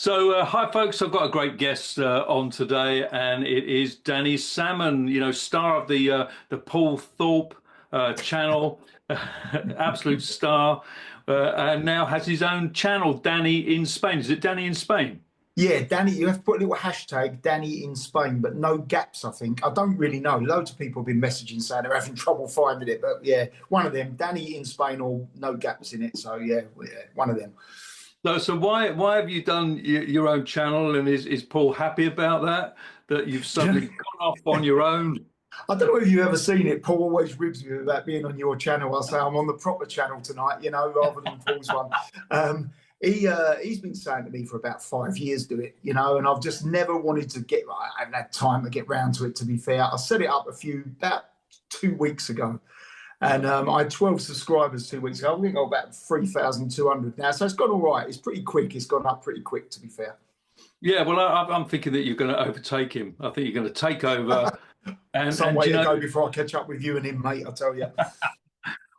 Hi folks, I've got a great guest on today, and it is Danny Salmon, star of the Paul Thorpe channel, absolute star, and now has his own channel, Danny in Spain. Is it Danny in Spain? Yeah, Danny, you have to put a little hashtag Danny in Spain, but no gaps, I think. I don't really know. Loads of people have been messaging saying they're having trouble finding it, but yeah, one of them, Danny in Spain, or no gaps in it. So yeah, one of them. So why have you done your own channel, and is Paul happy about that? That you've suddenly gone off on your own? I don't know if you've ever seen it. Paul always ribs me about being on your channel. I'll say I'm on the proper channel tonight, rather than Paul's one. He's been saying to me for about 5 years, do it, and I've just never wanted to I haven't had time to get round to it, to be fair. I set it up about 2 weeks ago. And I had 12 subscribers 2 weeks ago. I think I'm about 3,200 now. So it's gone all right. It's pretty quick. It's gone up pretty quick, to be fair. Yeah, well, I'm thinking that you're going to overtake him. I think you're going to take over. Some way to go before I catch up with you and him, mate, I tell you.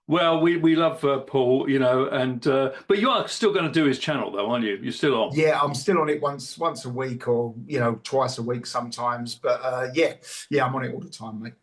Well, we love Paul, but you are still going to do his channel, though, aren't you? You're still on. Yeah, I'm still on it once a week, or twice a week sometimes. But yeah, I'm on it all the time, mate.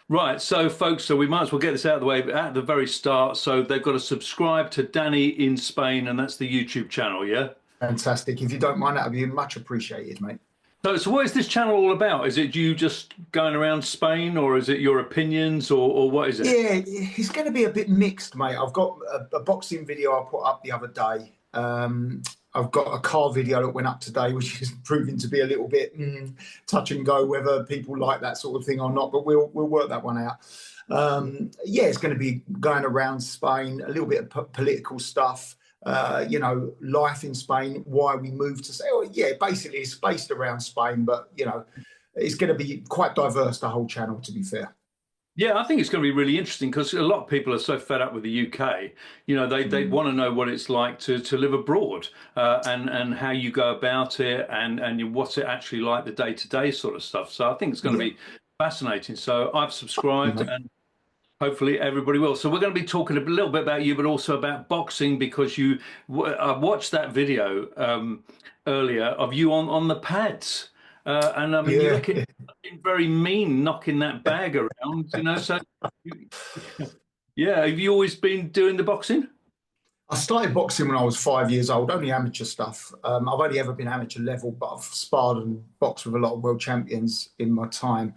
Right, so folks, we might as well get this out of the way at the very start. So they've got to subscribe to Danny in Spain, and that's the YouTube channel, yeah? Fantastic. If you don't mind, that would be much appreciated, mate. So what is this channel all about? Is it you just going around Spain, or is it your opinions, or what is it? Yeah, it's going to be a bit mixed, mate. I've got a boxing video I put up the other day. I've got a car video that went up today, which is proving to be a little bit touch and go, whether people like that sort of thing or not. But we'll work that one out. Yeah, it's going to be going around Spain, a little bit of political stuff. Life in Spain, why we moved to say, basically it's based around Spain, but it's going to be quite diverse, the whole channel, to be fair. Yeah, I think it's going to be really interesting because a lot of people are so fed up with the UK. They want to know what it's like to live abroad, and how you go about it, and what's it actually like, the day-to-day sort of stuff. So I think it's going to be fascinating. So I've subscribed, and hopefully everybody will. So we're going to be talking a little bit about you, but also about boxing, because I watched that video earlier of you on the pads. And I mean, you're looking very mean, knocking that bag around, So, yeah, have you always been doing the boxing? I started boxing when I was 5 years old, only amateur stuff. I've only ever been amateur level, but I've sparred and boxed with a lot of world champions in my time.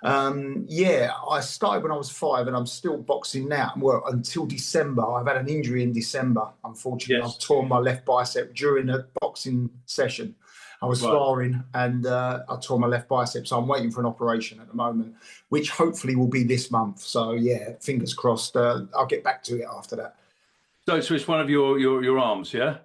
I started when I was 5, and I'm still boxing now. Well, until December. I've had an injury in December, unfortunately. Yes. I've torn my left bicep during a boxing session. I was sparring, and I tore my left bicep, so I'm waiting for an operation at the moment, which hopefully will be this month. So yeah, fingers crossed. I'll get back to it after that. So it's one of your arms, yeah?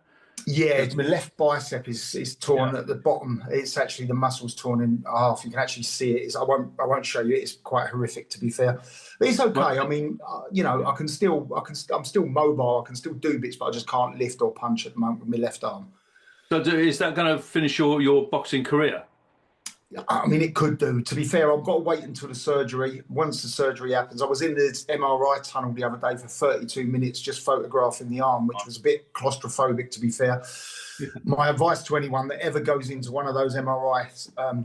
Yeah, my left bicep is torn at the bottom. It's actually, the muscle's torn in half. You can actually see it. I won't show you. It's quite horrific, to be fair. But it's okay. I mean, I'm still mobile. I can still do bits, but I just can't lift or punch at the moment with my left arm. So is that going to finish your boxing career? I mean, it could do. To be fair, I've got to wait until the surgery. Once the surgery happens, I was in this MRI tunnel the other day for 32 minutes just photographing the arm, which was a bit claustrophobic, to be fair. My advice to anyone that ever goes into one of those MRI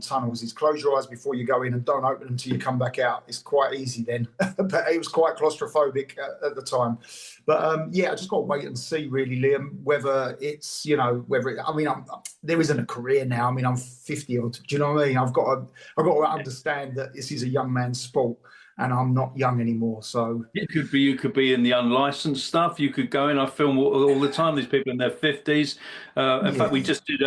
tunnels is close your eyes before you go in, and don't open them until you come back out. It's quite easy then, but it was quite claustrophobic at the time. But I just got to wait and see, really, Liam, whether it's, there isn't a career now. I mean, I'm 50 odd. Do you know what I mean? I've got to understand that this is a young man's sport, and I'm not young anymore. So you could be in the unlicensed stuff. You could go in. I film all the time. These people in their 50s. In fact, we just did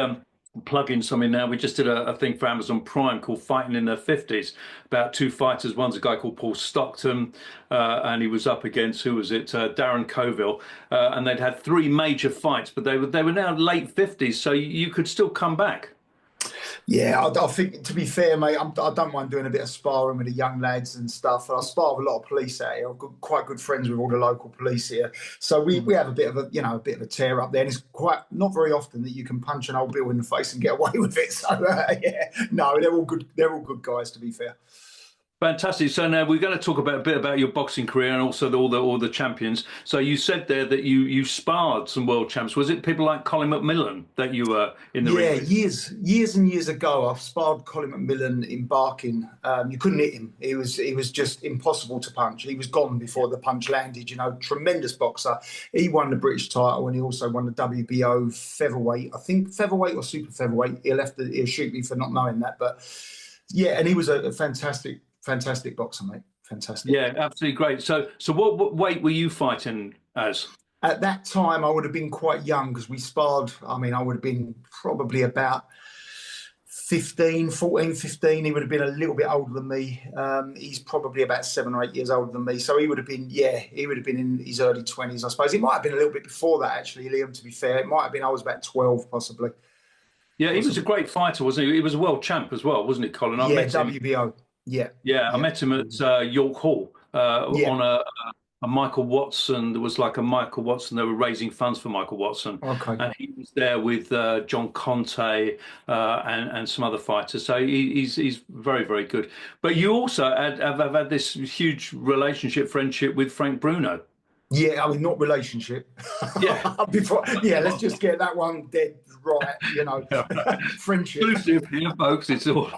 plug in something now. We just did a thing for Amazon Prime called Fighting in Their 50s, about two fighters. One's a guy called Paul Stockton, and he was up against, who was it? Darren Coville, and they'd had 3 major fights, but they were now late 50s, so you could still come back. Yeah, I think, to be fair, mate, I don't mind doing a bit of sparring with the young lads and stuff. And I spar with a lot of police out here. I've got quite good friends with all the local police here, so we have a bit of a tear up there. And it's quite not very often that you can punch an old Bill in the face and get away with it. So no, they're all good. They're all good guys, to be fair. Fantastic. So now we're going to talk about a bit about your boxing career and also all the champions. So you said there that you sparred some world champs. Was it people like Colin McMillan that you were in the ring with? Years and years ago, I sparred Colin McMillan in Barking. You couldn't hit him. He was just impossible to punch. He was gone before the punch landed. You know, tremendous boxer. He won the British title and he also won the WBO featherweight. I think featherweight or super featherweight. He'll shoot me for not knowing that, but yeah, and he was a fantastic boxer, mate. Fantastic. Yeah, absolutely great. So what weight were you fighting as? At that time, I would have been quite young because we sparred. I mean, I would have been probably about 14, 15. He would have been a little bit older than me. He's probably about 7 or 8 years older than me. So he would have been in his early 20s, I suppose. It might have been a little bit before that, actually, Liam, to be fair. It might have been, I was about 12, possibly. Yeah, he was a great fighter, wasn't he? He was a world champ as well, wasn't he, Colin? I met him. WBO. Yeah, I met him at York Hall on a Michael Watson. There was like a Michael Watson. They were raising funds for Michael Watson. Okay. And he was there with John Conte and some other fighters. So he's very, very good. But you also have had this huge friendship with Frank Bruno. Yeah, I mean, not relationship. Yeah. Let's just get that one dead right, you know. Friendship. Exclusive here, folks. It's all.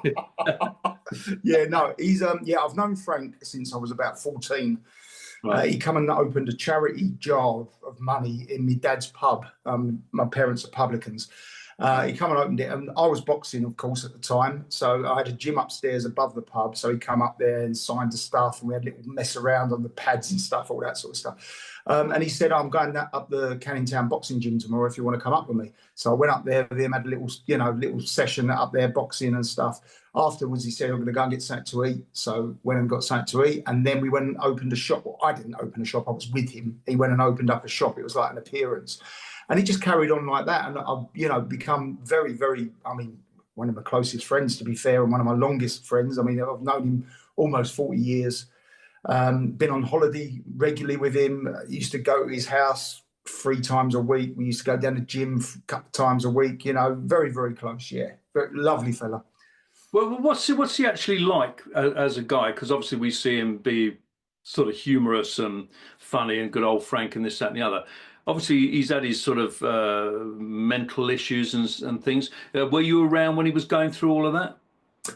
He's I've known Frank since I was about 14. Right. He come and opened a charity jar of money in my dad's pub. My parents are publicans. He come and opened it, and I was boxing, of course, at the time. So I had a gym upstairs above the pub. So he come up there and signed the stuff, and we had a little mess around on the pads and stuff, all that sort of stuff. And he said, I'm going up the Canning Town boxing gym tomorrow if you want to come up with me. So I went up there with him, had a little session up there, boxing and stuff. Afterwards, he said, I'm going to go and get something to eat. So went and got something to eat. And then we went and opened a shop. Well, I didn't open a shop. I was with him. He went and opened up a shop. It was like an appearance. And it just carried on like that. And I've, become very, very, one of my closest friends, to be fair, and one of my longest friends. I've known him almost 40 years. Been on holiday regularly with him. Used to go to his house 3 times a week. We used to go down to the gym a couple of times a week. Very, very close. Yeah, very lovely fella. Well, what's he actually like as a guy? Because obviously we see him be sort of humorous and funny and good old Frank and this, that, and the other. Obviously, he's had his sort of mental issues and things. Were you around when he was going through all of that?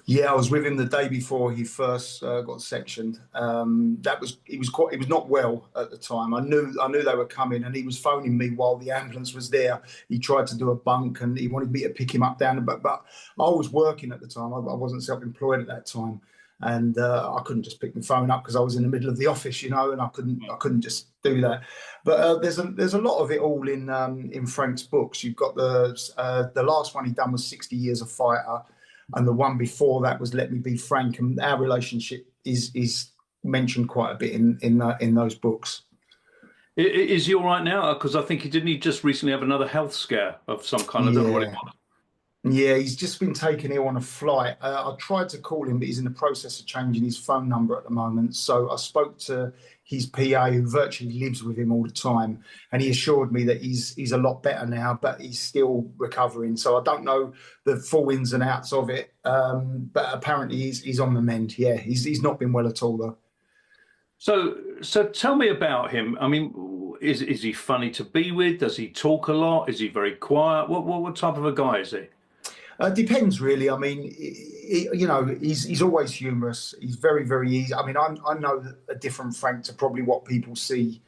Yeah, I was with him the day before he first got sectioned. He was not well at the time. I knew they were coming, and he was phoning me while the ambulance was there. He tried to do a bunk, and he wanted me to pick him up down. But I was working at the time. I wasn't self-employed at that time, and I couldn't just pick my phone up because I was in the middle of the office, and I couldn't just do that. But there's a lot of it all in Frank's books. You've got the last one he done was 60 Years a Fighter. And the one before that was Let Me Be Frank, and our relationship is mentioned quite a bit in those books. Is he all right now? Because I think he just recently have another health scare of some kind. I don't know what it was. Yeah, he's just been taken ill on a flight. I tried to call him, but he's in the process of changing his phone number at the moment. So I spoke to his PA, who virtually lives with him all the time, and he assured me that he's a lot better now, but he's still recovering. So I don't know the full ins and outs of it, but apparently he's on the mend. Yeah, he's not been well at all though. So tell me about him. Is he funny to be with? Does he talk a lot? Is he very quiet? What type of a guy is he? Depends, really. He's always humorous. He's very, very easy. I know a different Frank to probably what people see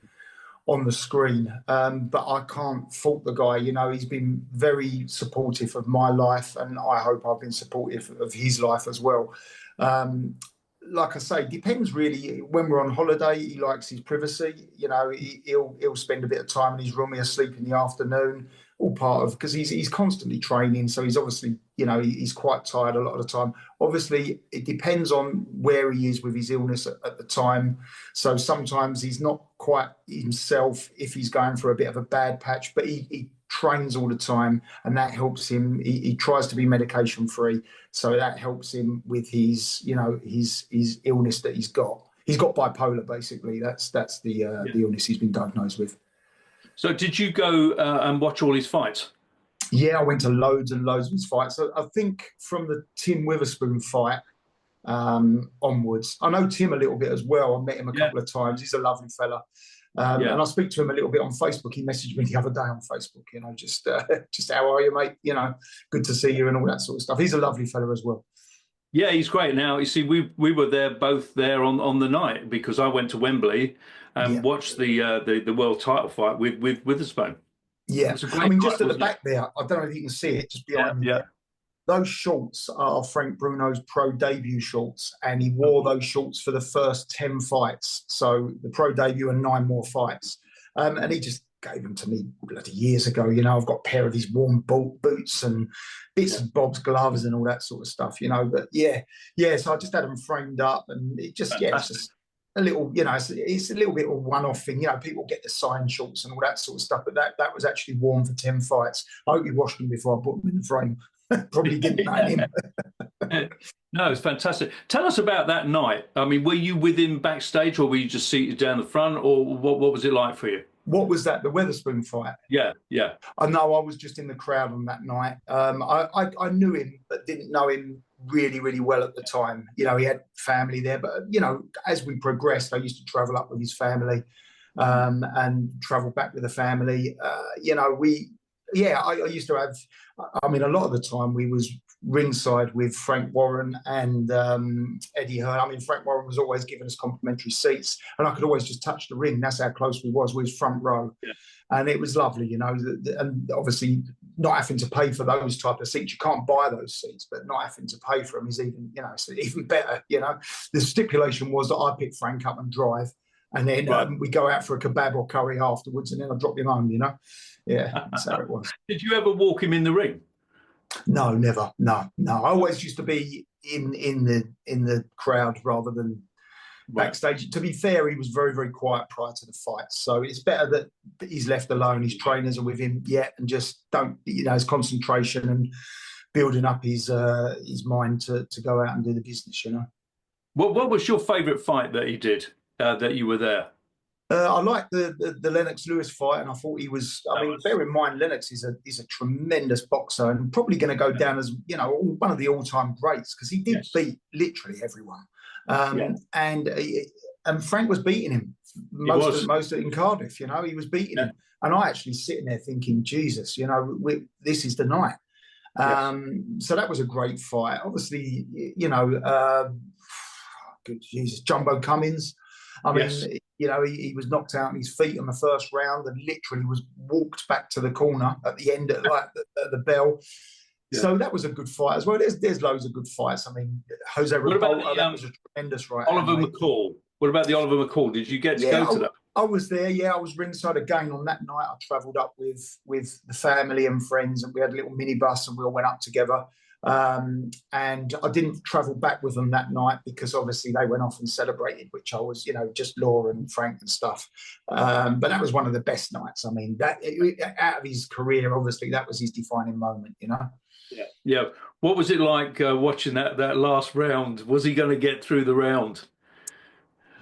on the screen, but I can't fault the guy. He's been very supportive of my life, and I hope I've been supportive of his life as well. Like I say, depends really. When we're on holiday, he likes his privacy. He'll spend a bit of time in his room. He'll sleep in the afternoon. All part of, because he's constantly training, so he's obviously he's quite tired a lot of the time. Obviously, it depends on where he is with his illness at the time. So sometimes he's not quite himself if he's going through a bit of a bad patch, but he trains all the time, and that helps him. He tries to be medication free, so that helps him with his his illness that he's got. He's got bipolar, basically. That's the illness he's been diagnosed with. So did you go and watch all his fights? Yeah, I went to loads and loads of his fights. So I think from the Tim Witherspoon fight, onwards. I know Tim a little bit as well. I met him a couple of times. He's a lovely fella. And I speak to him a little bit on Facebook. He messaged me the other day on Facebook, you know, just how are you, mate? You know, good to see you and all that sort of stuff. He's a lovely fella as well. Yeah, he's great. Now, you see, we were both there on the night, because I went to Wembley and watched the world title fight with Witherspoon. Yeah, I mean, just at the back there, I don't know if you can see it, just behind me. Yeah. Those shorts are Frank Bruno's pro debut shorts, and he wore those shorts for the first 10 fights. So the pro debut and 9 more fights. And he just gave them to me bloody years ago. You know, I've got a pair of these warm boots and bits and bobs, gloves and all that sort of stuff, you know. But yeah, so I just had them framed up, and it just, it's just a little, you know, it's a little bit of a one-off thing. You know, people get the signed shorts and all that sort of stuff, but that was actually worn for 10 fights. I hope you washed them before I put them in the frame. Probably didn't know him. No, it's fantastic. Tell us about that night. I mean, were you with him backstage, or were you just seated down the front, or what was it like for you? What was that, the Witherspoon fight? Yeah. I know I was just in the crowd on that night. I knew him, but didn't know him really, really well at the time. You know, he had family there, but, you know, as we progressed, I used to travel up with his family and travel back with the family. You know, I used to have, I mean, a lot of the time we was ringside with Frank Warren and Eddie Hearn. I mean, Frank Warren was always giving us complimentary seats, and I could always just touch the ring. That's how close we was. We was front row. Yeah. And it was lovely, you know, and obviously not having to pay for those type of seats. You can't buy those seats, but not having to pay for them is even, you know, it's even better, you know. The stipulation was that I pick Frank up and drive, and then we go out for a kebab or curry afterwards, and then I drop him home, you know. Yeah, that's how it was. Did you ever walk him in the ring? No, never. No. I always used to be in the crowd rather than backstage. To be fair, he was very, very quiet prior to the fight. So it's better that he's left alone. His trainers are with him and just don't, you know, his concentration and building up his mind to go out and do the business, you know. What was your favourite fight that he did, that you were there? I liked the Lennox Lewis fight, and I thought he was. I mean, bear in mind, Lennox is a tremendous boxer, and probably going to go down as, you know, one of the all-time greats, because he did beat literally everyone. And Frank was beating him most in Cardiff. You know, he was beating him, and I actually sitting there thinking, Jesus, you know, this is the night. So that was a great fight. Obviously, you know, good Jesus, Jumbo Cummins. I mean, you know, he was knocked out on his feet on the first round and literally was walked back to the corner at the end at the bell. Yeah. So that was a good fight as well. There's loads of good fights. I mean, Jose Revolta, that was a tremendous fight. Oliver McCall. What about the Oliver McCall? Did you get to go to that? I was there, I was ringside again on that night. I travelled up with the family and friends, and we had a little minibus and we all went up together. And I didn't travel back with them that night because obviously they went off and celebrated, which I was, you know, just Laura and Frank and stuff. But that was one of the best nights. I mean, that out of his career, obviously that was his defining moment, you know. Yeah. What was it like watching that last round? Was he going to get through the round?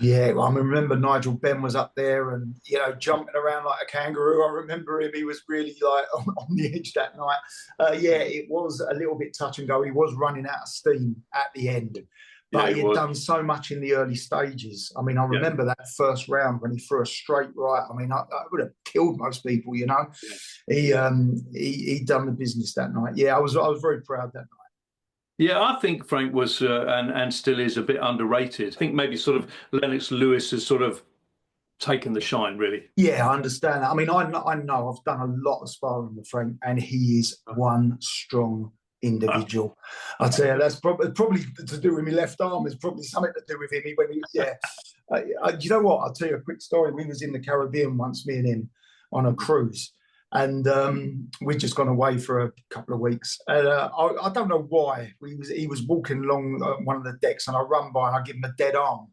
Yeah, well, I remember Nigel Benn was up there and, you know, jumping around like a kangaroo. I remember him. He was really like on the edge that night. It was a little bit touch and go. He was running out of steam at the end, but he had done so much in the early stages. I mean, I remember that first round when he threw a straight right. I mean, I would have killed most people, you know. Yeah. He done the business that night. Yeah, I was very proud that night. Yeah, I think Frank was and still is a bit underrated. I think maybe sort of Lennox Lewis has sort of taken the shine, really. Yeah, I understand that. I mean, I know I've done a lot of sparring with Frank, and he is one strong individual. I'll tell you, that's probably to do with my left arm. It's probably something to do with him. You know what? I'll tell you a quick story. We was in the Caribbean once, me and him, on a cruise. And we'd just gone away for a couple of weeks. And I don't know why. He was walking along one of the decks, and I run by and I give him a dead arm.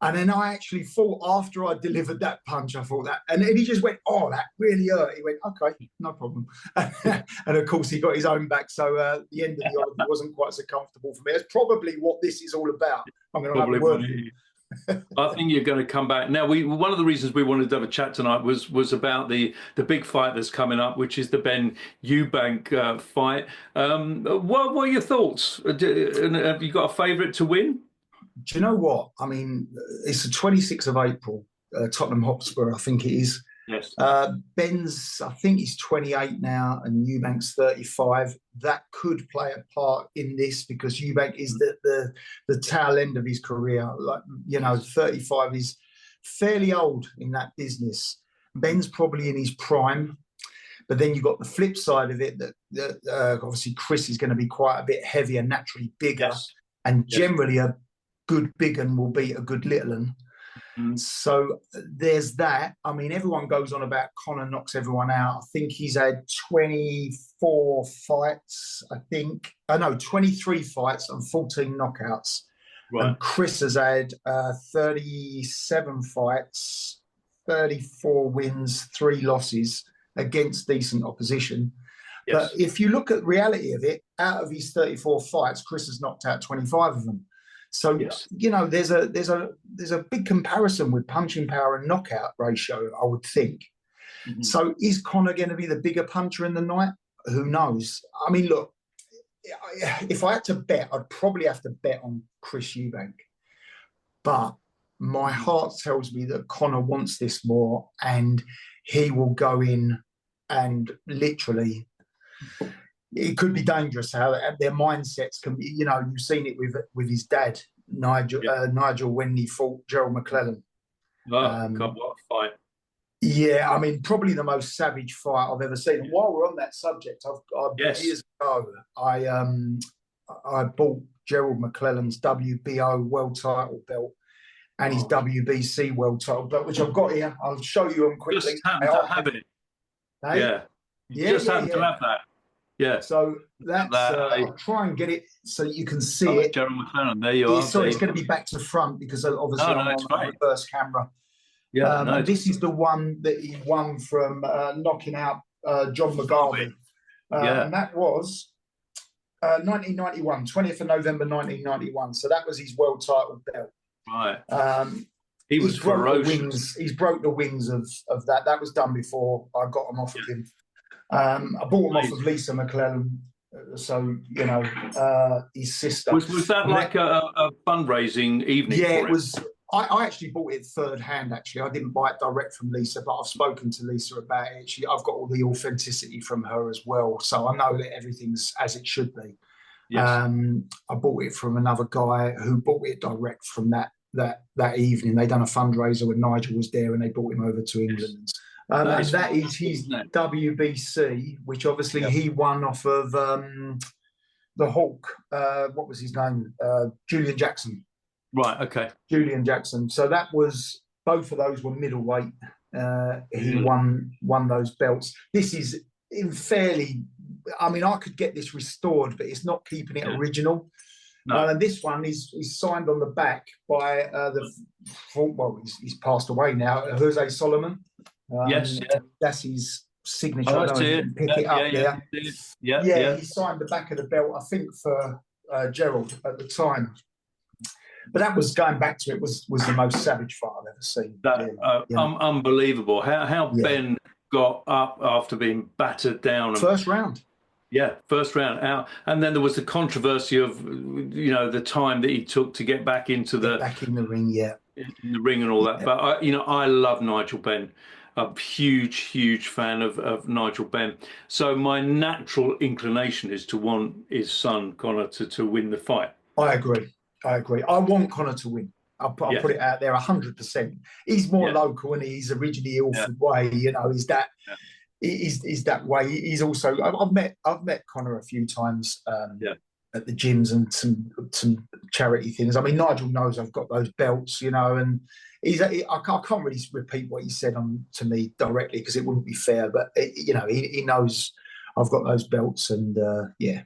And then I actually thought, after I delivered that punch, I thought that. And then he just went, oh, that really hurt. He went, okay, no problem. And of course, he got his own back. So the end of the holiday wasn't quite so comfortable for me. It's probably what this is all about. I'm going to have a word with him. I think you're going to come back. Now, one of the reasons we wanted to have a chat tonight was about the big fight that's coming up, which is the Benn Eubank fight. What are your thoughts? Have you got a favourite to win? Do you know what? I mean, it's the 26th of April, Tottenham Hotspur, I think it is. Yes. Ben's, I think he's 28 now, and Eubank's 35. That could play a part in this because Eubank is the tail end of his career. Like, 35 is fairly old in that business. Ben's probably in his prime, but then you've got the flip side of it that obviously Chris is going to be quite a bit heavier, naturally bigger, and generally a good big un will beat a good little un. So there's that. I mean, everyone goes on about Conor knocks everyone out. I think he's had 24 fights, 23 fights and 14 knockouts. Right. And Chris has had 37 fights, 34 wins, 3 losses against decent opposition. Yes. But if you look at the reality of it, out of his 34 fights, Chris has knocked out 25 of them. So, there's a big comparison with punching power and knockout ratio, I would think. Mm-hmm. So is Conor going to be the bigger puncher in the night? Who knows? I mean, look, if I had to bet, I'd probably have to bet on Chris Eubank. But my heart tells me that Conor wants this more and he will go in and literally... It could be dangerous how their mindsets can be. You've seen it with his dad, Nigel, when he fought Gerald McClellan. Oh, God, what a fight. Yeah, I mean, probably the most savage fight I've ever seen. And while we're on that subject, years ago, I bought Gerald McClellan's WBO world title belt and his WBC world title belt, which I've got here. I'll show you them quickly. Just happen to have it. Hey? Yeah. Just happen to have that. Yeah. So that's I'll try and get it so you can see it. Gerald McClellan, there you are. So it's going to be back to front because obviously I'm on the reverse camera. Yeah. And this is the one that he won from knocking out John McGarvey. And that was 1991, 20th of November 1991. So that was his world title belt. Right. He was ferocious. He's broke the wings of that. That was done before I got him off of him. I bought him off of Lisa McClellan, so his sister. Was that like a fundraising evening? Yeah, it was. I actually bought it third hand. Actually, I didn't buy it direct from Lisa, but I've spoken to Lisa about it. I've got all the authenticity from her as well, so I know that everything's as it should be. Yes. I bought it from another guy who bought it direct from that evening. They done a fundraiser when Nigel was there, and they brought him over to England. And that is his WBC, which obviously he won off of the Hawk. What was his name? Julian Jackson. Right, okay. Julian Jackson. So that was, both of those were middleweight. He won those belts. This is in fairly, I mean, I could get this restored, but it's not keeping it original. No. And this one is signed on the back by he's passed away now, Jose Solomon. Yes, that's his signature. Oh, pick it up there. Yeah, he signed the back of the belt, I think, for Gerald at the time. But that was, going back to it, was the most savage fight I've ever seen. Unbelievable. How Ben got up after being battered down. First round. Yeah, first round out, and then there was the controversy of the time that he took to get back into back in the ring, in the ring and all that. But I love Nigel Benn. A huge fan of Nigel Benn. So my natural inclination is to want his son Conor to win the fight. I agree. I want Conor to win. I'll put it out there 100%. He's more local, and he's originally Ilford way. He's that. He's that way. He's also. I've met Conor a few times at the gyms and some charity things. I mean, Nigel knows I've got those belts, and I can't really repeat what he said to me directly because it wouldn't be fair. But he knows I've got those belts, and I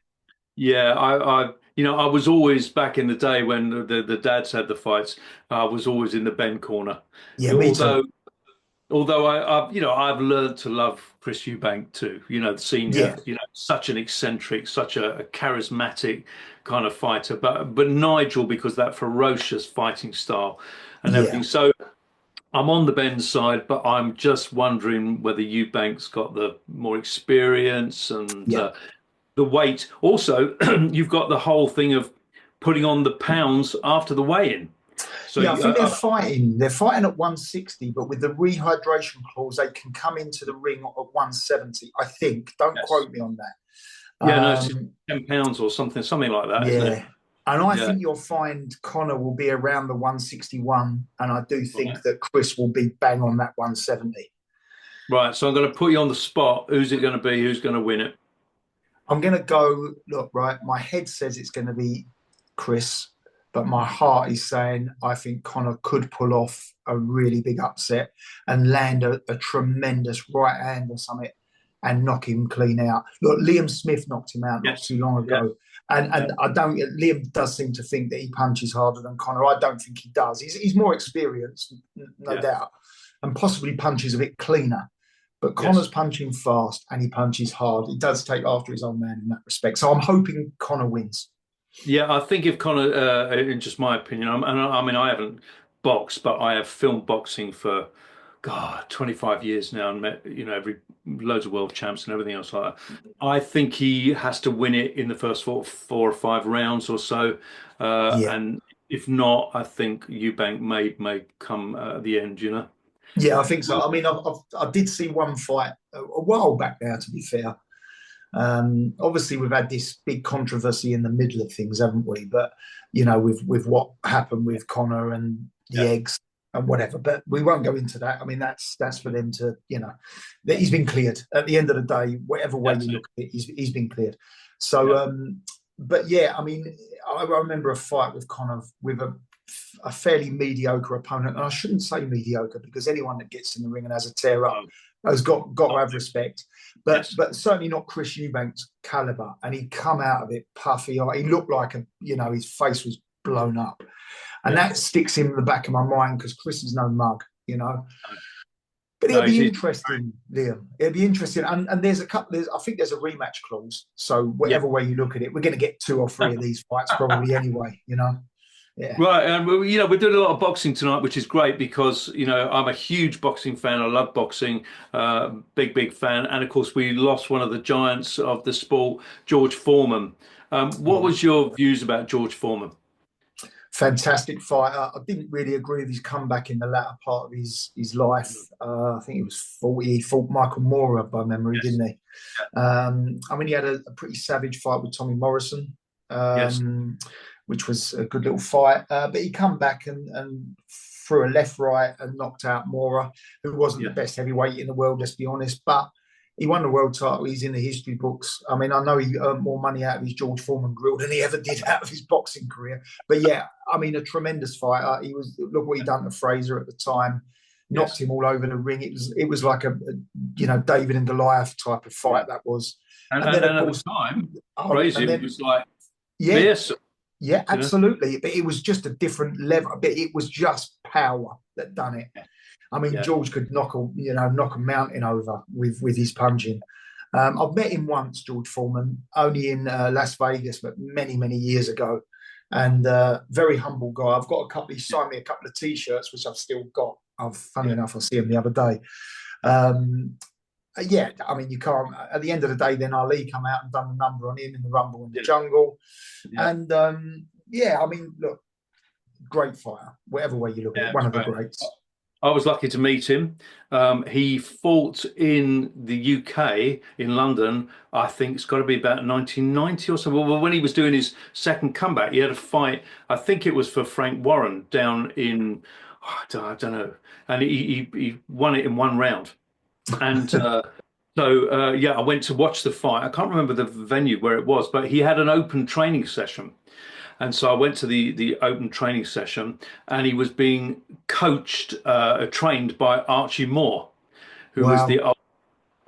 was always, back in the day when the dads had the fights, I was always in the Ben corner. Yeah, me too. Although I've learned to love Chris Eubank too. The senior, such an eccentric, such a charismatic kind of fighter. But Nigel, because that ferocious fighting style, and everything. So I'm on the Benn side, but I'm just wondering whether Eubank's got the more experience and the weight. Also, you've got the whole thing of putting on the pounds after the weigh-in. So I think they're fighting. They're fighting at 160, but with the rehydration clause, they can come into the ring at 170. I think. Don't quote me on that. Yeah, no, it's 10 pounds or something like that, isn't it? And I think you'll find Conor will be around the 161, and I do think that Chris will be bang on that 170. Right, so I'm going to put you on the spot. Who's it going to be? Who's going to win it? I'm going to go, look, right, my head says it's going to be Chris, but my heart is saying I think Conor could pull off a really big upset and land a tremendous right hand or something and knock him clean out. Look, Liam Smith knocked him out not too long ago. And I don't. Liam does seem to think that he punches harder than Conor. I don't think he does. He's more experienced, no doubt, and possibly punches a bit cleaner. But Conor's punching fast and he punches hard. He does take after his old man in that respect. So I'm hoping Conor wins. Yeah, I think if Conor, in just my opinion, I mean, I haven't boxed, but I have filmed boxing for 25 years now, and met loads of world champs and everything else like that. I think he has to win it in the first four or five rounds or so, and if not, I think Eubank may come at the end. Yeah, I think so. I mean, I did see one fight a while back now, to be fair. Obviously, we've had this big controversy in the middle of things, haven't we? But with what happened with Conor and the eggs and whatever, but we won't go into that. I mean, that's for them to, that he's been cleared. At the end of the day, whatever way you look at it, he's been cleared. So, but yeah, I mean, I remember a fight with Conor with a fairly mediocre opponent, and I shouldn't say mediocre because anyone that gets in the ring and has a tear up has got to have respect, but certainly not Chris Eubank's caliber. And he come out of it puffy. He looked like his face was blown up, and that sticks in the back of my mind because Chris is no mug, But it'll be interesting, Liam. It'll be interesting, and there's a couple. I think there's a rematch clause. So whatever way you look at it, we're going to get 2 or 3 of these fights probably anyway. Yeah. Right, and we're doing a lot of boxing tonight, which is great because I'm a huge boxing fan. I love boxing, big fan, and of course we lost one of the giants of the sport, George Foreman. What was your views about George Foreman? Fantastic fighter. I didn't really agree with his comeback in the latter part of his life. I think it was 40. He fought Michael Moorer by memory, didn't he? I mean, he had a pretty savage fight with Tommy Morrison. Which was a good little fight. But he come back and threw a left, right and knocked out Mora, who wasn't the best heavyweight in the world, let's be honest. But he won the world title. He's in the history books. I mean, I know he earned more money out of his George Foreman grill than he ever did out of his boxing career. But yeah, I mean, a tremendous fighter. Look what he done to Fraser at the time. Knocked him all over the ring. It was like a David and Goliath type of fight that was. And then at the time, Fraser was like this. Yeah, absolutely. But it was just a different level. But it was just power that done it. I mean, George could knock a mountain over with his punching. I've met him once, George Foreman, only in Las Vegas, but many years ago. And very humble guy. I've got a couple. He signed me a couple of T-shirts, which I've still got. Funny enough, I see him the other day. I mean, you can't. At the end of the day, then Ali come out and done the number on him in the Rumble in the Jungle, and I mean, look, great fighter. Whatever way you look at it, one of the greats. I was lucky to meet him. He fought in the UK in London. I think it's got to be about 1990 or so. Well, when he was doing his second comeback, he had a fight. I think it was for Frank Warren down in I don't know, and he won it in 1 round. And I went to watch the fight. I can't remember the venue where it was, but he had an open training session. And so I went to the open training session, and he was being trained by Archie Moore, who was the old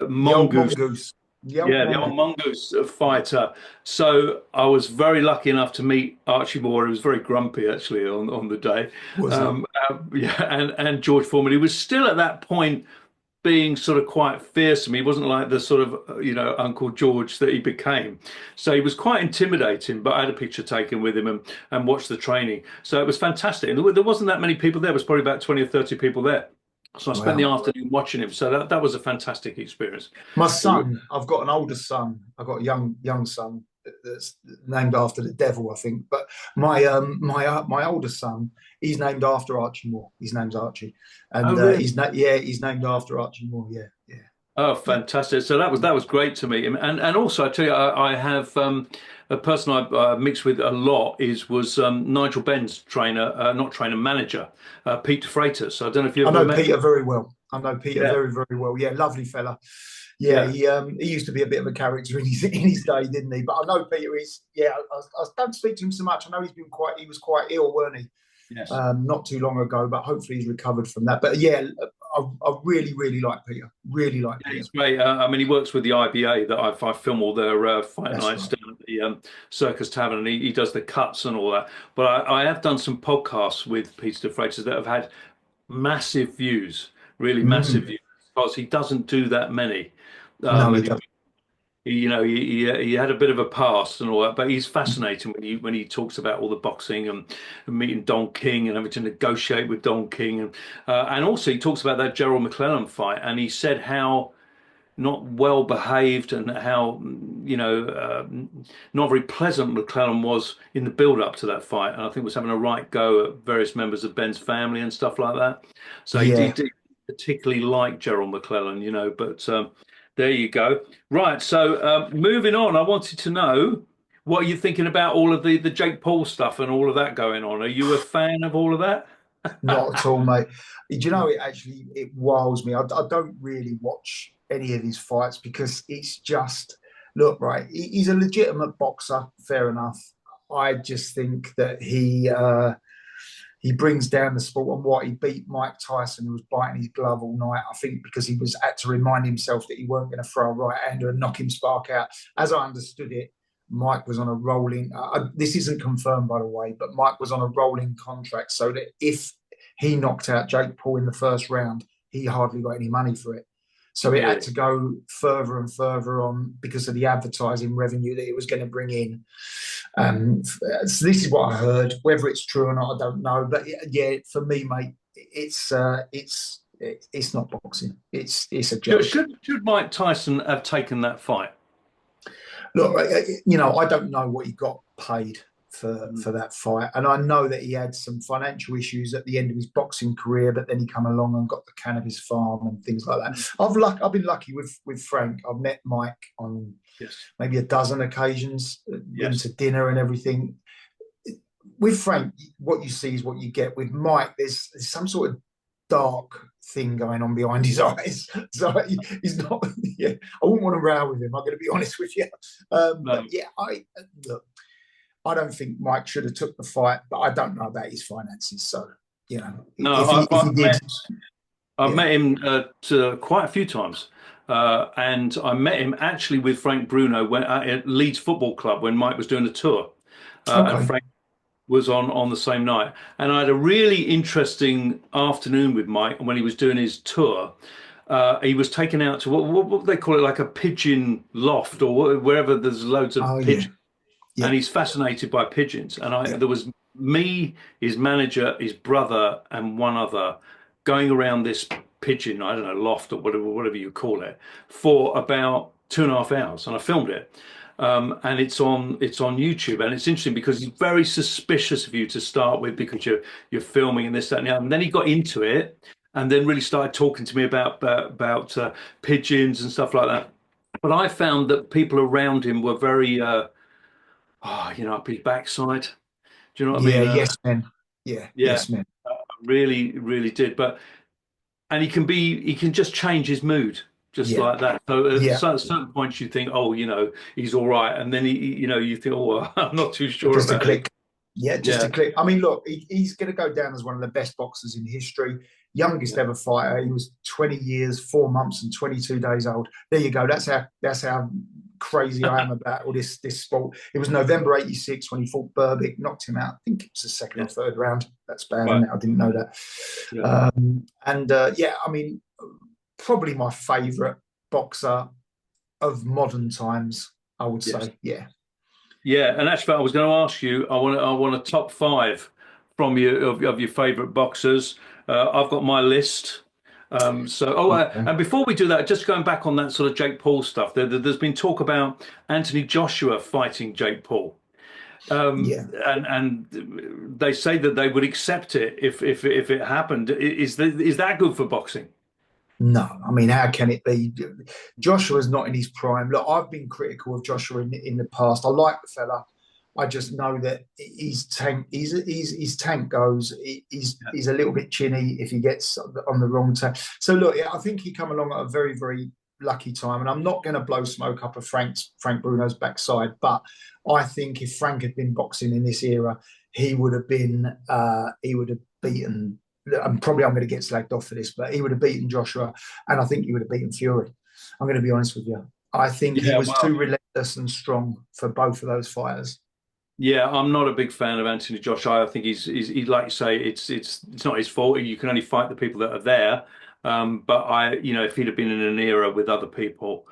mongoose. The old mongoose fighter. So I was very lucky enough to meet Archie Moore. He was very grumpy actually on the day. And George Foreman. He was still at that point being sort of quite fearsome. He wasn't like the sort of, Uncle George that he became. So he was quite intimidating, but I had a picture taken with him and watched the training. So it was fantastic. And there wasn't that many people there. There was probably about 20 or 30 people there. So I spent the Wow. afternoon watching him. So that was a fantastic experience. My son, I've got an older son. I've got a young son that's named after the devil, I think. But my older son, he's named after Archie Moore. His name's Archie, and Oh, really? he's named after Archie Moore. Yeah, yeah. Oh, fantastic! So that was great to meet him, and also I tell you, I have a person I mixed with a lot was Nigel Benn's trainer, not trainer, manager, Pete Freitas. I don't know if you I ever know met Peter him. very well. I know Peter Yeah, very, very well. Yeah, lovely fella. Yeah, he used to be a bit of a character in his day, didn't he? But I know Peter is. Yeah, I don't speak to him so much. I know he was quite ill, weren't he? yes. Not too long ago, but hopefully he's recovered from that. But yeah, I really, really like Peter. Really like Yeah, Peter. he's great. I mean, he works with the IBA that I film all their fight That's nights right. down at the Circus Tavern, and he does the cuts and all that. But I have done some podcasts with Peter Freitas that have had massive views, really massive Mm. views, because he doesn't do that many. No, he And doesn't. he had a bit of a past and all that, but he's fascinating when he talks about all the boxing and meeting Don King and having to negotiate with Don King, and also he talks about that Gerald McClellan fight, and he said how not well behaved and how not very pleasant McClellan was in the build up to that fight, and I think was having a right go at various members of Ben's family and stuff like that. So he Yeah. did particularly like Gerald McClellan, but there you go. Right, so moving on, I wanted to know what you're thinking about all of the Jake Paul stuff and all of that going on. Are you a fan of all of that? Not at all, mate. Do you know, it wiles me. I don't really watch any of his fights because it's just, look, right, he's a legitimate boxer, fair enough. I just think that he brings down the sport. And what, he beat Mike Tyson, who was biting his glove all night, I think, because he had to remind himself that he weren't going to throw a right hander and knock him spark out. As I understood it, Mike was on a rolling. This isn't confirmed, by the way, but Mike was on a rolling contract, so that if he knocked out Jake Paul in the first round, he hardly got any money for it. So it had Really? to go further and further on because of the advertising revenue that it was going to bring in. So this is what I heard. Whether it's true or not, I don't know. But yeah, for me, mate, it's not boxing. It's a joke. Should Mike Tyson have taken that fight? Look, I don't know what he got paid for that fight, and I know that he had some financial issues at the end of his boxing career, but then he come along and got the cannabis farm and things like that. I've been lucky with Frank. I've met Mike on maybe a dozen occasions, been to dinner and everything. With Frank, what you see is what you get. With Mike, there's some sort of dark thing going on behind his eyes. So he's not. Yeah, I wouldn't want to row with him. I'm going to be honest with you. No. But yeah, look. I don't think Mike should have took the fight, but I don't know about his finances. So No, if he did, I've met him quite a few times. And I met him actually with Frank Bruno at Leeds Football Club when Mike was doing a tour. And okay. Frank was on the same night. And I had a really interesting afternoon with Mike when he was doing his tour. He was taken out to what they call it, like a pigeon loft or wherever there's loads of pigeons. Yeah. And he's fascinated by pigeons. And there was me, his manager, his brother, and one other going around this pigeon, I don't know, loft or whatever you call it, for about 2.5 hours. And I filmed it. And it's on YouTube. And it's interesting because he's very suspicious of you to start with because you're filming and this, that, and the other. And then he got into it and then really started talking to me about pigeons and stuff like that. But I found that people around him were very up his backside. Do you know what I mean? Yes, man. Yeah, yes, man. Really, really did. And he can just change his mood just like that. So at certain points you think, oh, he's all right, and then you think, oh, I'm not too sure Just about a click. it. Yeah, just a click. I mean, look, he's going to go down as one of the best boxers in history. Youngest ever fighter. He was 20 years, 4 months, and 22 days old. There you go. That's how crazy I am about all this sport. It was November '86 when he fought Berbick, knocked him out. I think it was the second or third round. That's bad, isn't it? I didn't know that. Yeah. I mean, probably my favourite boxer of modern times, I would Yes. say. Yeah. Yeah, and actually, I was going to ask you. I want a top five from you of your favourite boxers. I've got my list. Okay. And before we do that, just going back on that sort of Jake Paul stuff, there's been talk about Anthony Joshua fighting Jake Paul, Yeah. and they say that they would accept it if it happened. Is that good for boxing? No, I mean, how can it be? Joshua's not in his prime. Look, I've been critical of Joshua in the past. I like the fella. I just know that his tank goes. He's a little bit chinny if he gets on the wrong tank. So look, I think he come along at a very, very lucky time. And I'm not going to blow smoke up of Frank Bruno's backside, but I think if Frank had been boxing in this era, he would have beaten. I'm going to get slagged off for this, but he would have beaten Joshua, and I think he would have beaten Fury. I'm going to be honest with you. I think he Yeah, was well, too relentless and strong for both of those fighters. yeah, I'm not a big fan of Anthony Joshua. I think he's like you say, it's not his fault. You can only fight the people that are there. But if he'd have been in an era with other people,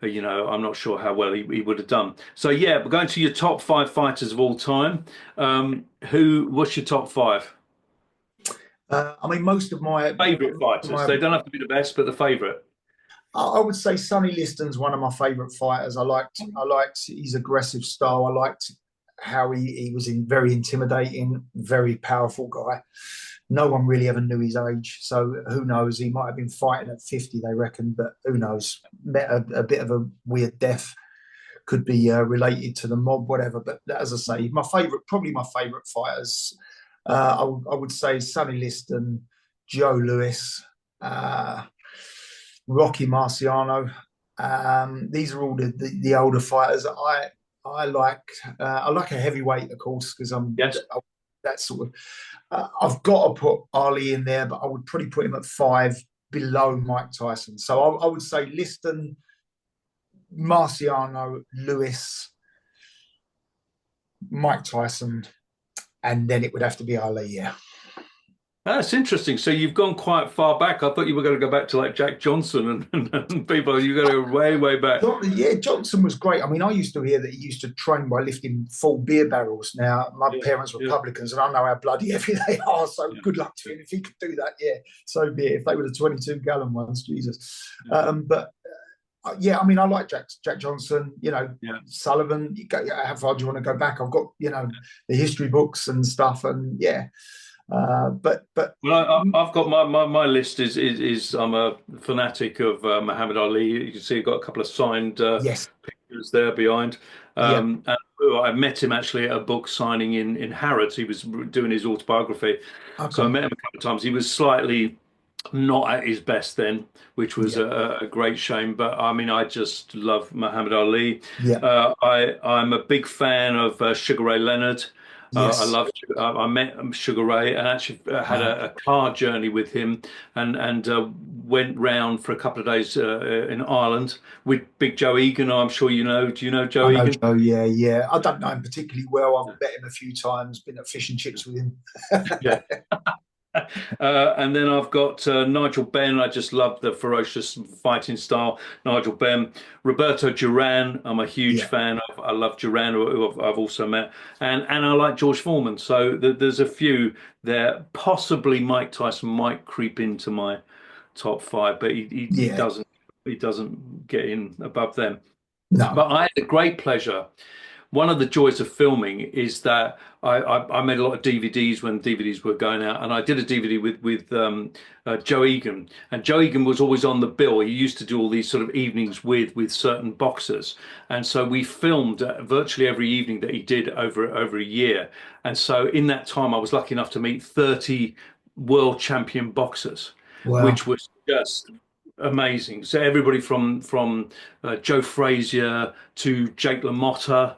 I'm not sure how well he would have done. So yeah, but going to your top five fighters of all time, what's your top five I mean, favorite fighters? my They don't have to be the best, but the favorite. I would say Sonny Liston's one of my favourite fighters. I liked his aggressive style. I liked how he was very intimidating, very powerful guy. No one really ever knew his age, so who knows? He might have been fighting at 50, they reckon, but who knows? Met a bit of a weird death, could be related to the mob, whatever. But as I say, probably my favourite fighters, I would say Sonny Liston, Joe Louis, Rocky Marciano. These are all the older fighters. I like a heavyweight, of course, because Yes. that sort of. I've got to put Ali in there, but I would probably put him at 5 below Mike Tyson. So I would say Liston, Marciano, Lewis, Mike Tyson, and then it would have to be Ali. Yeah. That's interesting. So you've gone quite far back. I thought you were going to go back to like Jack Johnson and people. You got to go way, way back. Yeah, Johnson was great. I mean, I used to hear that he used to train by lifting full beer barrels. Now, my parents were Republicans, and I know how bloody heavy they are. So good luck to him if he could do that. Yeah, so be it. If they were the 22-gallon ones, Jesus. Yeah, I mean, I like Jack Johnson. Sullivan. How far do you want to go back? I've got the history books and stuff, and yeah. But well, I've got my list is I'm a fanatic of Muhammad Ali. You can see I've got a couple of signed yes, pictures there behind. And I met him actually at a book signing in Harrods. He was doing his autobiography, so I met him a couple of times. He was slightly not at his best then, which was a great shame. But I mean, I just love Muhammad Ali. Yeah. I'm a big fan of Sugar Ray Leonard. Yes. I met Sugar Ray and actually had a car journey with him and went round for a couple of days in Ireland with Big Joe Egan. I'm sure you know. Do you know Joe Egan? Joe, yeah. I don't know him particularly well. I've met him a few times, been at fish and chips with him. Yeah. And then I've got Nigel Benn. I just love the ferocious fighting style. Nigel Benn. Roberto Duran, I'm a huge fan of. I love Duran, who I've also met. And I like George Foreman. So there's a few there. Possibly Mike Tyson might creep into my top 5, but he doesn't get in above them. No. But I had a great pleasure. One of the joys of filming is that I made a lot of DVDs when DVDs were going out, and I did a DVD with Joe Egan, and Joe Egan was always on the bill. He used to do all these sort of evenings with certain boxers, and so we filmed virtually every evening that he did over a year. And so in that time, I was lucky enough to meet 30 world champion boxers, which was just amazing. So everybody from Joe Frazier to Jake LaMotta.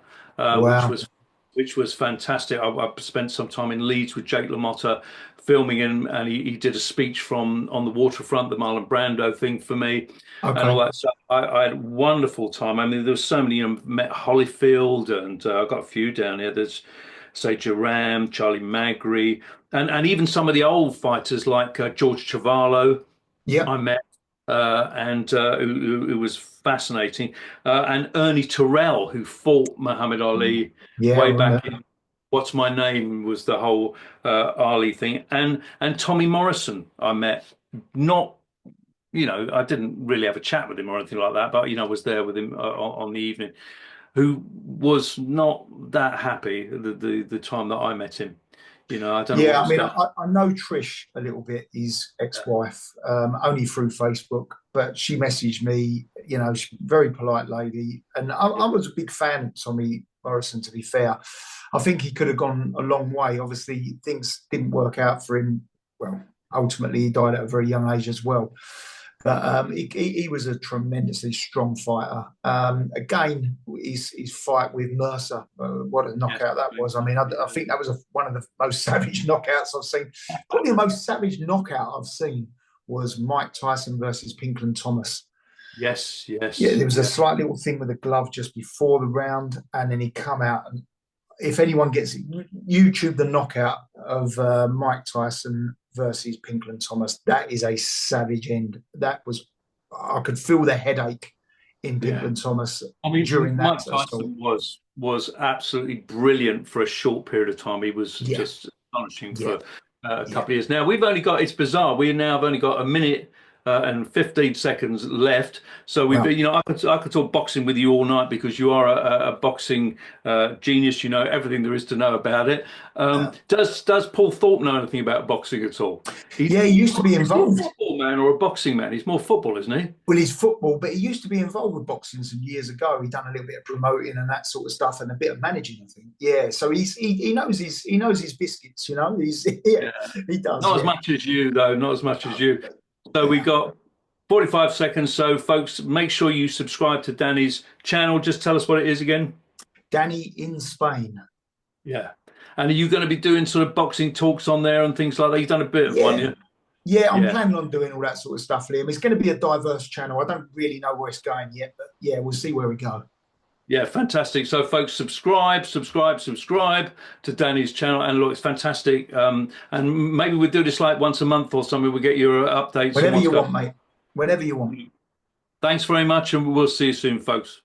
Which was fantastic. I spent some time in Leeds with Jake LaMotta filming him, and he did a speech on the waterfront, the Marlon Brando thing for me, and all that stuff. I had a wonderful time. I mean, there was so many. Met Holyfield, and I've got a few down here. There's say Duran, Charlie Magri, and even some of the old fighters like George Chavallo. Yeah, I met. and who was fascinating, and Ernie Terrell, who fought Muhammad Ali Yeah, I way remember. back in What's My Name was the whole Ali thing, and Tommy Morrison I met, not, I didn't really have a chat with him or anything like that, but I was there with him on the evening, who was not that happy the time that I met him. I don't know what Yeah, I was mean, going. I know Trish a little bit, his ex-wife, only through Facebook, but she messaged me, she's a very polite lady. And I was a big fan of Tommy Morrison, to be fair. I think he could have gone a long way. Obviously, things didn't work out for him. Well, ultimately, he died at a very young age as well. But he was a tremendously strong fighter. Again, his fight with Mercer, what a knockout that was. I mean, I think that was one of the most savage knockouts I've seen. Probably the most savage knockout I've seen was Mike Tyson versus Pinkland Thomas. Yes, Yeah, yes, there was a slight little thing with the glove just before the round, and then he come out. And if anyone gets YouTube the knockout of Mike Tyson versus Pinkland Thomas, that is a savage end. I could feel the headache in yeah. Pinkland Thomas I mean, during that Mike assault. Tyson was absolutely brilliant for a short period of time. He was Yeah, just astonishing yeah, for a yeah. couple of years. Now we've only got, it's bizarre. We now have only got a minute and 15 seconds left. So we've, Well, I could talk boxing with you all night because you are a boxing genius. You know everything there is to know about it. Does Paul Thorpe know anything about boxing at all? yeah, he used to be He's more a involved. football man or a boxing man. He's more football, isn't he? Well, he's football, but he used to be involved with boxing some years ago. He done a little bit of promoting and that sort of stuff, and a bit of managing, I think. Yeah, so he knows his biscuits. He's Yeah. he does. Not as Yeah. much as you, though. Not as much as you. So we got 45 seconds. So, folks, make sure you subscribe to Danny's channel. Just tell us what it is again. Danny in Spain. Yeah. And are you going to be doing sort of boxing talks on there and things like that? You've done a bit of one, Yeah. yeah? Yeah, I'm Yeah. planning on doing all that sort of stuff, Liam. It's going to be a diverse channel. I don't really know where it's going yet, but yeah, we'll see where we go. Yeah, fantastic. So, folks, subscribe to Danny's channel. And look, it's fantastic. And maybe we'll do this like once a month or something. We'll get your updates. Whenever you want, mate. Whenever you want. Thanks very much. And we'll see you soon, folks.